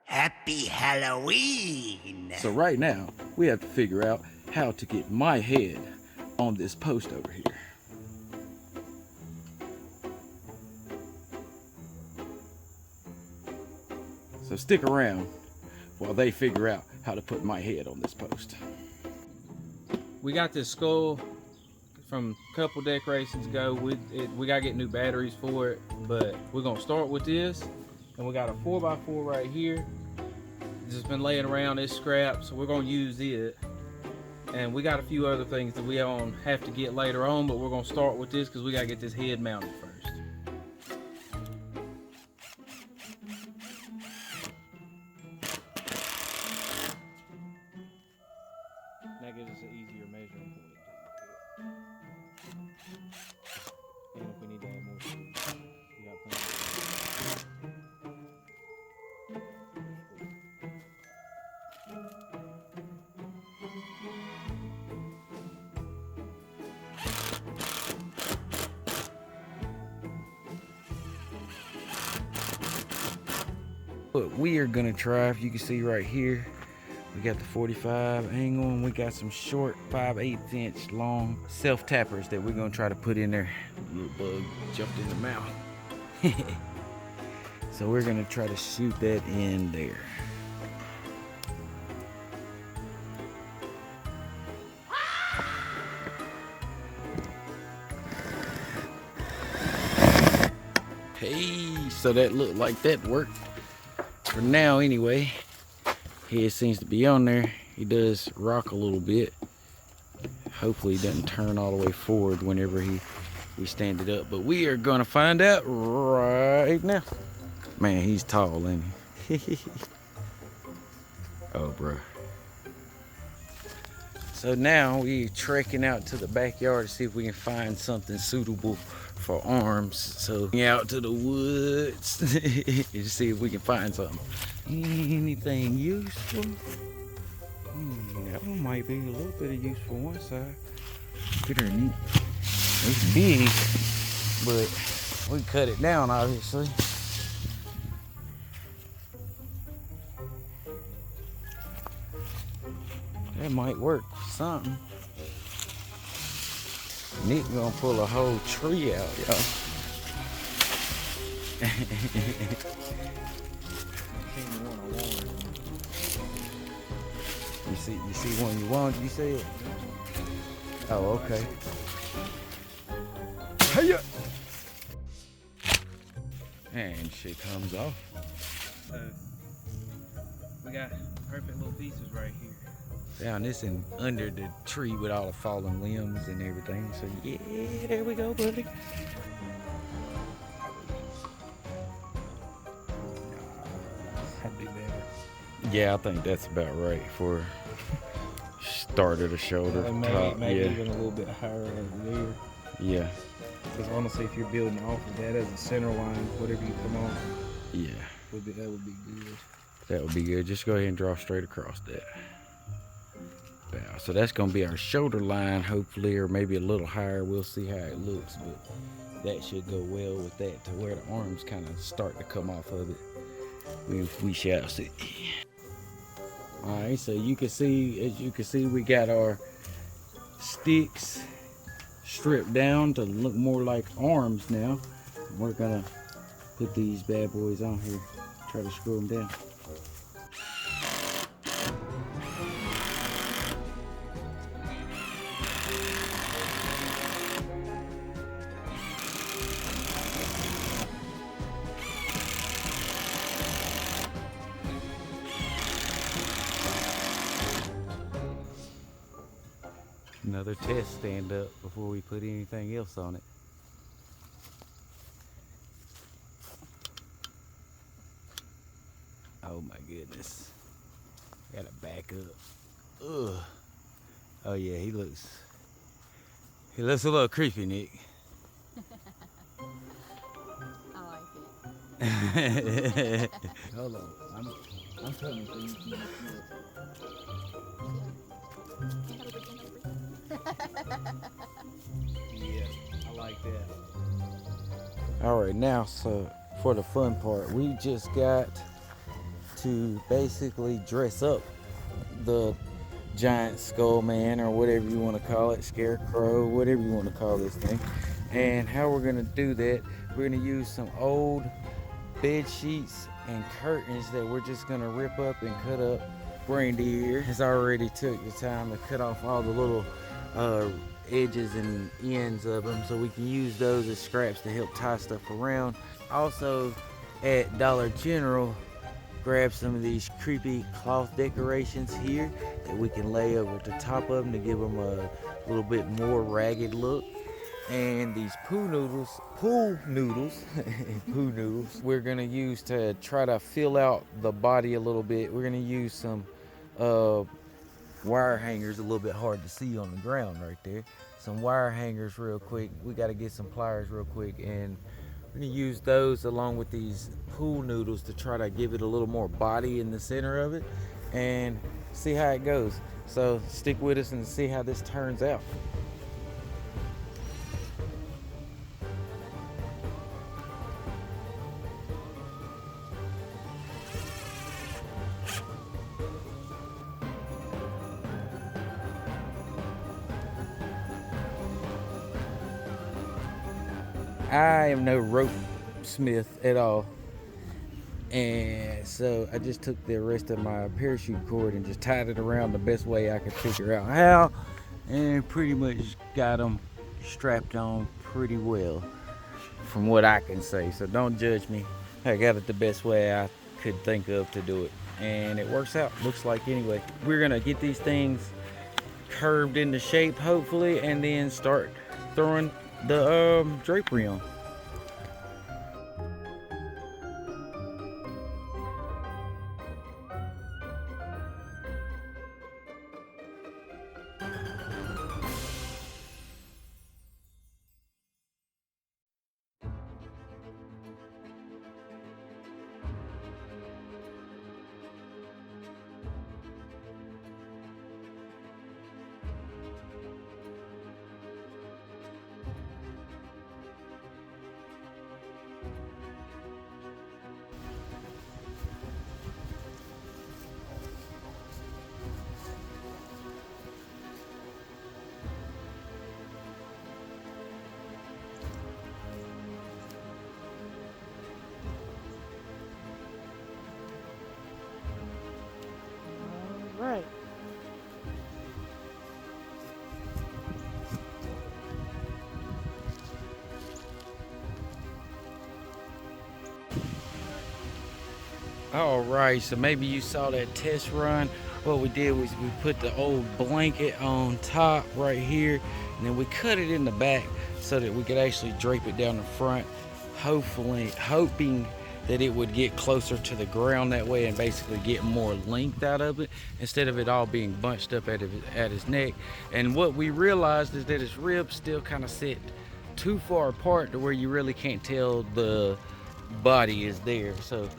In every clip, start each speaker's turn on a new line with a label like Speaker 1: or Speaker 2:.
Speaker 1: Happy Halloween!
Speaker 2: So right now, we have to figure out how to get my head on this post over here. So stick around while they figure out how to put my head on this post.
Speaker 3: We got this skull from a couple decorations ago. We gotta get new batteries for it, but we're gonna start with this. And we got a 4x4 right here. It's just been laying around, it's scrap, so we're gonna use it. And we got a few other things that we have to get later on, but we're gonna start with this because we gotta get this head mounted first. That gives us an easier measuring point. And if we need to add more screws, we got plenty of
Speaker 2: What we are gonna try, if you can see right here, we got the 45 angle and we got some short 5/8 inch long self tappers that we're gonna try to put in there. Little bug jumped in the mouth. So we're gonna try to shoot that in there. Hey, so that looked like that worked. For now anyway. Head seems to be on there. He does rock a little bit. Hopefully he doesn't turn all the way forward whenever we stand it up. But we are gonna find out right now. Man, he's tall, ain't he? Oh, bro. So now we're trekking out to the backyard to see if we can find something suitable for arms. So out to the woods to see if we can find something. Anything useful? That one might be a little bit of use for one side. Pretty neat. It's big, but we cut it down obviously. That might work for something. Nick gonna pull a whole tree out, y'all. You see one you want, you see it? Oh, okay. Hiya! And shit comes off.
Speaker 3: So we got perfect little pieces right here.
Speaker 2: Found this in under the tree with all the fallen limbs and everything. So yeah, there we go, buddy.
Speaker 3: That'd be better.
Speaker 2: Yeah, I think that's about right for start of the shoulder, top.
Speaker 3: Maybe
Speaker 2: Yeah,
Speaker 3: even a little bit higher over there.
Speaker 2: yeah,
Speaker 3: Because honestly, if you're building off of that as a center line, whatever you come on,
Speaker 2: yeah.
Speaker 3: that would be good.
Speaker 2: That would be good. Just go ahead and draw straight across that. So that's going to be our shoulder line, hopefully, or maybe a little higher. We'll see how it looks, but that should go well with that to where the arms kind of start to come off of it. We shall see. All right, so you can see, as you can see, we got our sticks stripped down to look more like arms now. We're gonna put these bad boys on here, try to screw them down. Another test stand up before we put anything else on it. Oh my goodness. Gotta back up. Ugh. Oh yeah, he looks a little creepy, Nick.
Speaker 4: I like it.
Speaker 2: Hold on. I'm coming so you can
Speaker 3: Yeah, I like that.
Speaker 2: All right, now, so for the fun part. We just got to basically dress up the giant skull man, or whatever you want to call it, scarecrow, whatever you want to call this thing. And how we're going to do that, we're going to use some old bed sheets and curtains that we're just going to rip up and cut up. Brandy here has already took the time to cut off all the little edges and ends of them, so we can use those as scraps to help tie stuff around. Also at Dollar General, grab some of these creepy cloth decorations here that we can lay over the top of them to give them a little bit more ragged look. And these pool noodles, poo noodles, we're gonna use to try to fill out the body a little bit. We're gonna use some wire hangers, a little bit hard to see on the ground right there. Some wire hangers real quick. We gotta get some pliers real quick, and we're gonna use those along with these pool noodles to try to give it a little more body in the center of it and see how it goes. So stick with us and see how this turns out. I am no rope smith at all, and so I just took the rest of my parachute cord and just tied it around the best way I could figure out how, and pretty much got them strapped on pretty well from what I can say. So don't judge me. I got it the best way I could think of to do it, and it works out, looks like. Anyway, we're gonna get these things curved into shape hopefully, and then start throwing the drapery on. Right. All right, so maybe you saw that test run. What we did was we put the old blanket on top right here, and then we cut it in the back so that we could actually drape it down the front, hopefully hoping that it would get closer to the ground that way and basically get more length out of it instead of it all being bunched up at his neck. And what we realized is that his ribs still kind of sit too far apart to where you really can't tell the body is there. So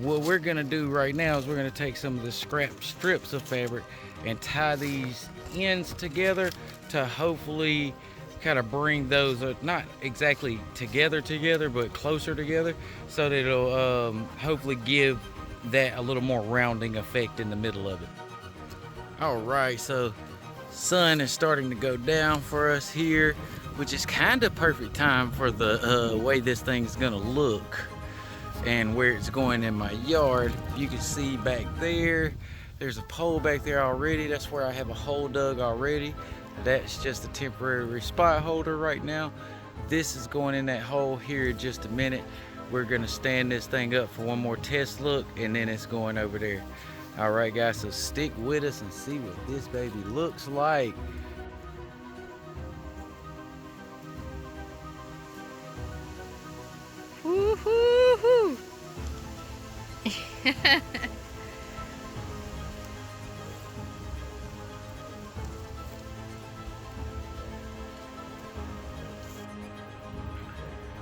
Speaker 2: what we're gonna do right now is we're gonna take some of the scrap strips of fabric and tie these ends together to hopefully kind of bring those not exactly together but closer together, so that it'll hopefully give that a little more rounding effect in the middle of it. All right, so sun is starting to go down for us here, which is kind of perfect time for the way this thing's gonna look and where it's going in my yard. You can see back there's a pole back there already. That's where I have a hole dug already. That's just a temporary spot holder right now. This is going in that hole here in just a minute. We're gonna stand this thing up for one more test look, and then it's going over there. All right, guys, so stick with us and see what this baby looks like.
Speaker 4: Woo-hoo-hoo.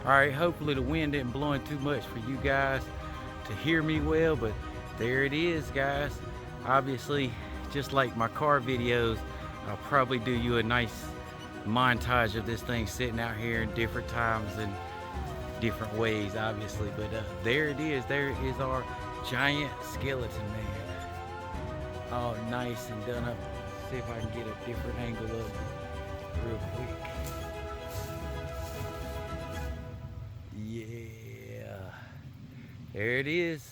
Speaker 2: All right, hopefully the wind isn't blowing too much for you guys to hear me well, but there it is, guys. Obviously, just like my car videos, I'll probably do you a nice montage of this thing sitting out here in different times and different ways, obviously. But there it is. There is our giant skeleton man. All nice and done up. See if I can get a different angle of it real quick. Yeah. There it is.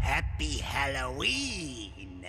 Speaker 1: Happy Halloween!